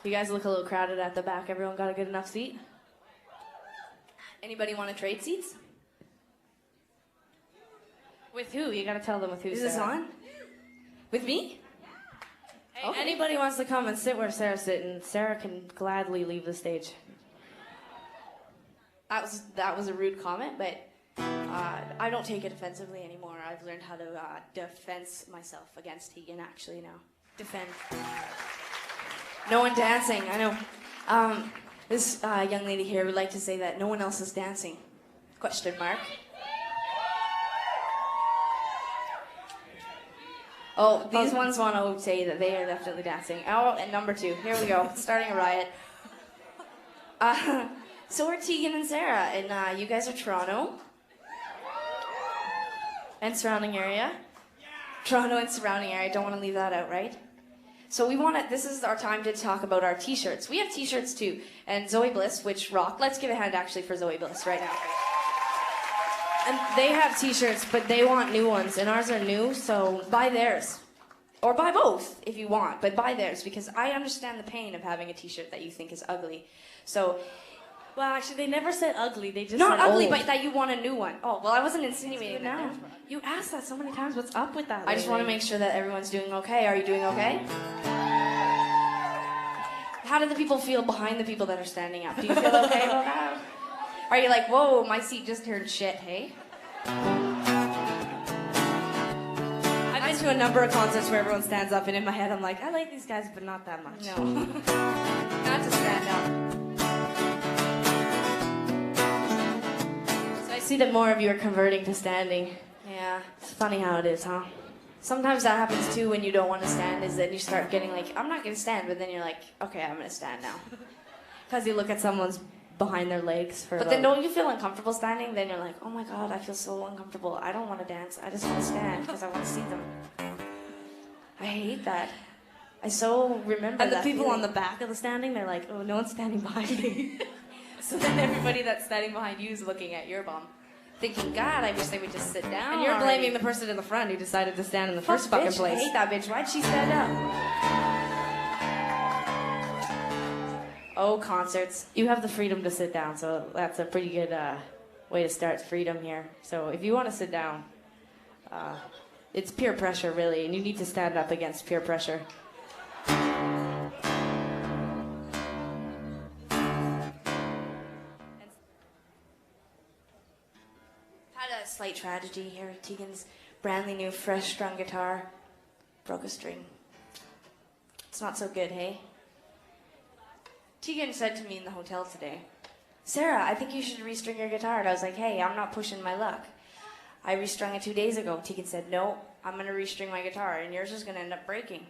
You guys look a little crowded at the back. Everyone got a good enough seat? Anybody want to trade seats? With who? You gotta tell them with who. Is this on? With me? Hey, okay. Anybody wants to come and sit where Sarah's sitting, Sarah can gladly leave the stage. That was a rude comment, but I don't take it offensively anymore. I've learned how to defend myself against Tegan, actually, now. Defend. No one dancing, I know. This young lady here would like to say that no one else is dancing. Question mark. Oh, these ones want to say that they are definitely dancing. Oh, and number 2. Here we go. Starting a riot. So we're Tegan and Sara, and you guys are Toronto. And surrounding area. Toronto and surrounding area. Don't want to leave that out, right? So we want to, this is our time to talk about our t-shirts. We have t-shirts too. And Zoe Bliss, which rock. Let's give a hand actually for Zoe Bliss right now. And they have t-shirts, but they want new ones, and ours are new, so buy theirs. Or buy both, if you want, but buy theirs, because I understand the pain of having a t-shirt that you think is ugly. So, well, actually, they never said ugly, they just Not said ugly, old. but that you want a new one. Oh, well, I wasn't insinuating that. No. You asked that so many times, what's up with that? I just want to make sure that everyone's doing okay. Are you doing okay? How do the people feel behind the people that are standing up? Do you feel okay about that? Are you like, whoa, my seat just turned shit, hey? I've been to a number of concerts where everyone stands up, and in my head I'm like, I like these guys, but not that much. No. Not to stand up. So I see that more of you are converting to standing. Yeah, it's funny how it is, huh? Sometimes that happens too when you don't want to stand, is that you start getting like, I'm not going to stand, but then you're like, okay, I'm going to stand now. Because you look at someone's behind their legs for. But then don't you feel uncomfortable standing? Then you're like, oh my god, I feel so uncomfortable. I don't want to dance. I just want to stand because I want to see them. I hate that. I so remember that. And the people feeling. on the back of the standing, they're like, oh, no one's standing behind me. So then everybody that's standing behind you is looking at your bum, thinking, God, I wish they would just sit down. And you're already. blaming the person in the front who decided to stand in the first fucking bitch. place. I hate that bitch. Why'd she stand up? Oh, concerts. You have the freedom to sit down, so that's a pretty good way to start freedom here. So if you want to sit down, it's peer pressure, really, and you need to stand up against peer pressure. Had a slight tragedy here. Tegan's brandly new, fresh, strung guitar broke a string. It's not so good, hey? Tegan said to me in the hotel today, Sarah, I think you should restring your guitar. And I was like, hey, I'm not pushing my luck. I restrung it 2 days ago. Tegan said, no, I'm going to restring my guitar, and yours is going to end up breaking.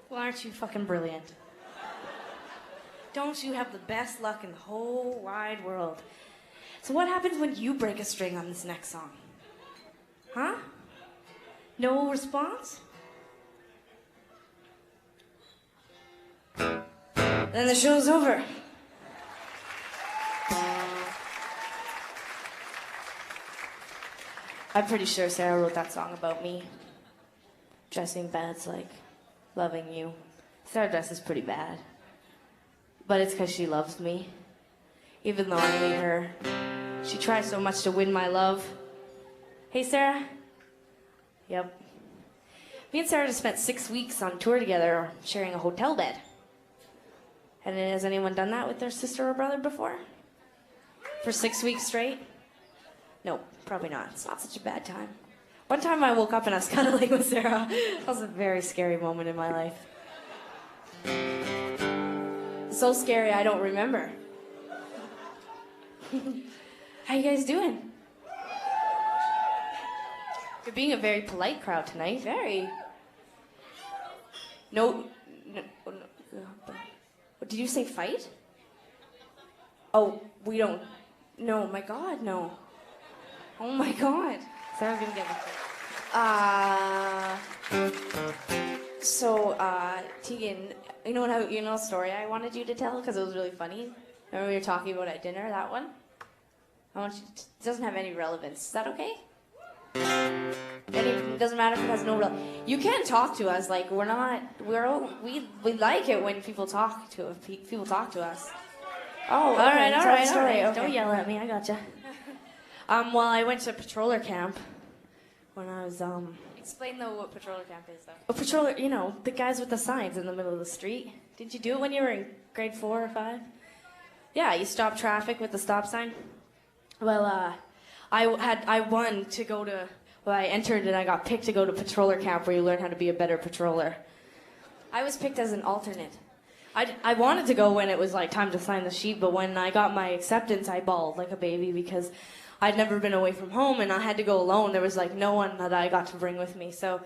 Well, aren't you fucking brilliant? Don't you have the best luck in the whole wide world? So what happens when you break a string on this next song? Huh? No response? Then the show's over. I'm pretty sure Sarah wrote that song about me. Dressing bad's like loving you. Sarah dresses pretty bad. But it's because she loves me. Even though I hate her. She tries so much to win my love. Hey, Sarah? Yep. Me and Sarah just spent 6 weeks on tour together, sharing a hotel bed. And has anyone done that with their sister or brother before? For 6 weeks straight? No, probably not. It's not such a bad time. One time I woke up and I was cuddling with Sarah. That was a very scary moment in my life. So scary I don't remember. How you guys doing? You're being a very polite crowd tonight. Very. No. Did you say fight? Oh, we don't. No, my God, no. Oh my God. Sarah's gonna get me. So, Tegan, you know a story I wanted you to tell because it was really funny. Remember we were talking about at dinner, that one? I want you to, it doesn't have any relevance. Is that okay? It doesn't matter if it has no real. You can talk to us. Like we like it when people talk to us. Oh, All right. Okay. Don't yell at me. I gotcha. Well, I went to patroller camp when I was Explain though what patroller camp is though. a patroller. You know, the guys with the signs in the middle of the street. Did you do it when you were in grade 4 or 5? Yeah, you stop traffic with the stop sign. Well, I won to go to. Well, I entered and I got picked to go to patroller camp where you learn how to be a better patroller. I was picked as an alternate. I wanted to go when it was like time to sign the sheet, but when I got my acceptance, I bawled like a baby because I'd never been away from home and I had to go alone. There was like no one that I got to bring with me. So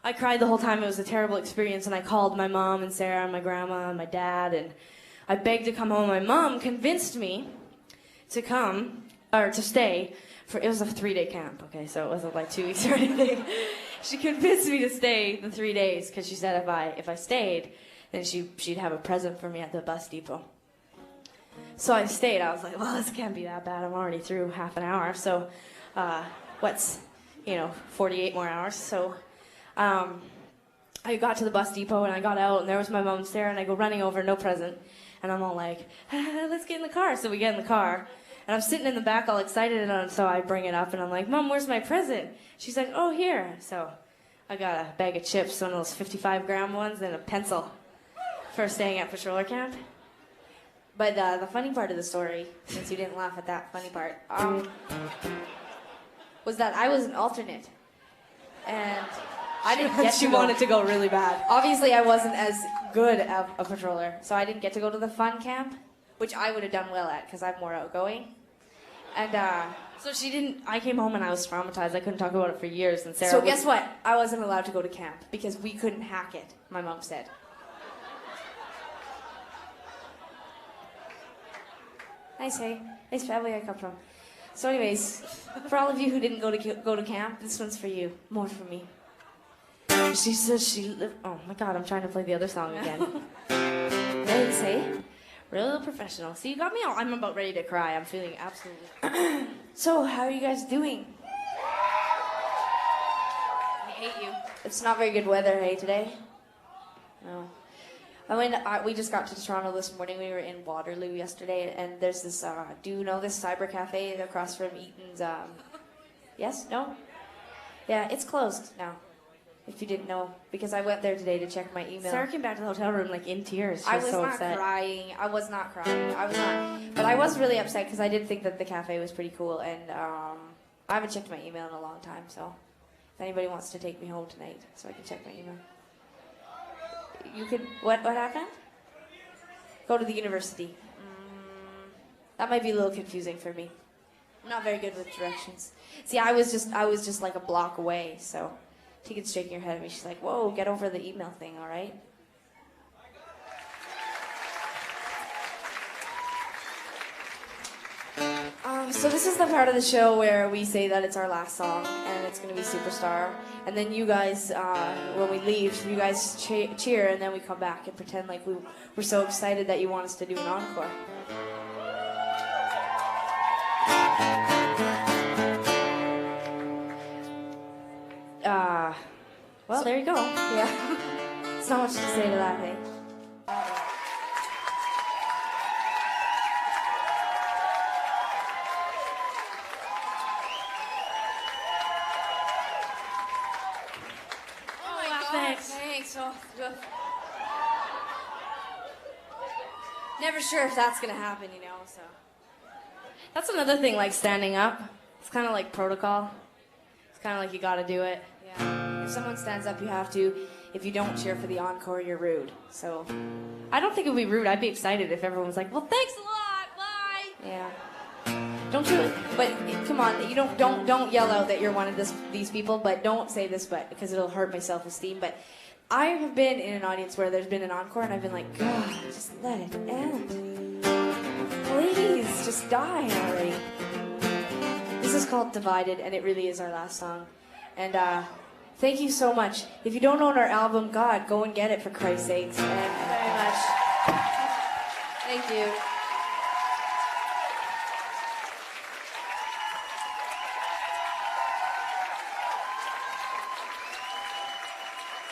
I cried the whole time. It was a terrible experience, and I called my mom and Sarah and my grandma and my dad, and I begged to come home. My mom convinced me to come, or to stay. It was a 3-day camp, okay, so it wasn't like 2 weeks or anything. She convinced me to stay the 3 days because she said if I stayed, then she'd have a present for me at the bus depot. So I stayed. I was like, well, this can't be that bad. I'm already through half an hour. So what's 48 more hours. So I got to the bus depot and I got out and there was my mom and Sarah and I go running over, no present. And I'm all like, let's get in the car. So we get in the car. And I'm sitting in the back all excited, and so I bring it up, and I'm like, Mom, where's my present? She's like, oh, here. So I got a bag of chips, one of those 55-gram ones, and a pencil for staying at patroller camp. But the funny part of the story, since you didn't laugh at that funny part, was that I was an alternate. And I didn't get She to go. wanted to go really bad. Obviously, I wasn't as good of a patroller, so I didn't get to go to the fun camp, which I would have done well at because I'm more outgoing. And so she didn't. I came home and I was traumatized. I couldn't talk about it for years. And Sarah. So guess what? I wasn't allowed to go to camp because we couldn't hack it. My mom said. Nice, hey. Nice family I come from. So, anyways, for all of you who didn't go to camp, this one's for you. More for me. She says she lived. Oh my God! I'm trying to play the other song again. Nice, hey. Real professional. See, you got me all. I'm about ready to cry. I'm feeling absolutely. So, how are you guys doing? I hate you. It's not very good weather, hey, today? No. We just got to Toronto this morning. We were in Waterloo yesterday, and there's this, do you know this cyber cafe across from Eaton's, yes? No? Yeah, it's closed now. If you didn't know, because I went there today to check my email. Sarah came back to the hotel room like in tears. She I was was so not upset. crying. I was not crying. I was not. But I was really upset because I did think that the cafe was pretty cool, and I haven't checked my email in a long time. So, if anybody wants to take me home tonight, so I can check my email, you could. What happened? Go to the university. That might be a little confusing for me. I'm not very good with directions. See, I was just like a block away, so. Tegan's shaking her head at me. She's like, whoa, get over the email thing, all right? So this is the part of the show where we say that it's our last song, and it's going to be Superstar. And then you guys, when we leave, you guys cheer, and then we come back and pretend like we're so excited that you want us to do an encore. Well, there you go. Yeah. It's not much to say to that, hey? Oh my God, thanks. Thanks. Oh, never sure if that's going to happen, so. That's another thing, like standing up. It's kind of like protocol. It's kind of like you got to do it. Yeah. If someone stands up, you have to. If you don't cheer for the encore, you're rude. So, I don't think it would be rude. I'd be excited if everyone was like, well, thanks a lot. Bye. yeah. Don't do it. But come on, you don't yell out that you're one of these people. But don't say this, but because it'll hurt my self-esteem. But I have been in an audience where there's been an encore, and I've been like, God, just let it end. Please, just die already. This is called Divided, and it really is our last song. And thank you so much. If you don't own our album, God, go and get it for Christ's sakes. And very much. Thank you.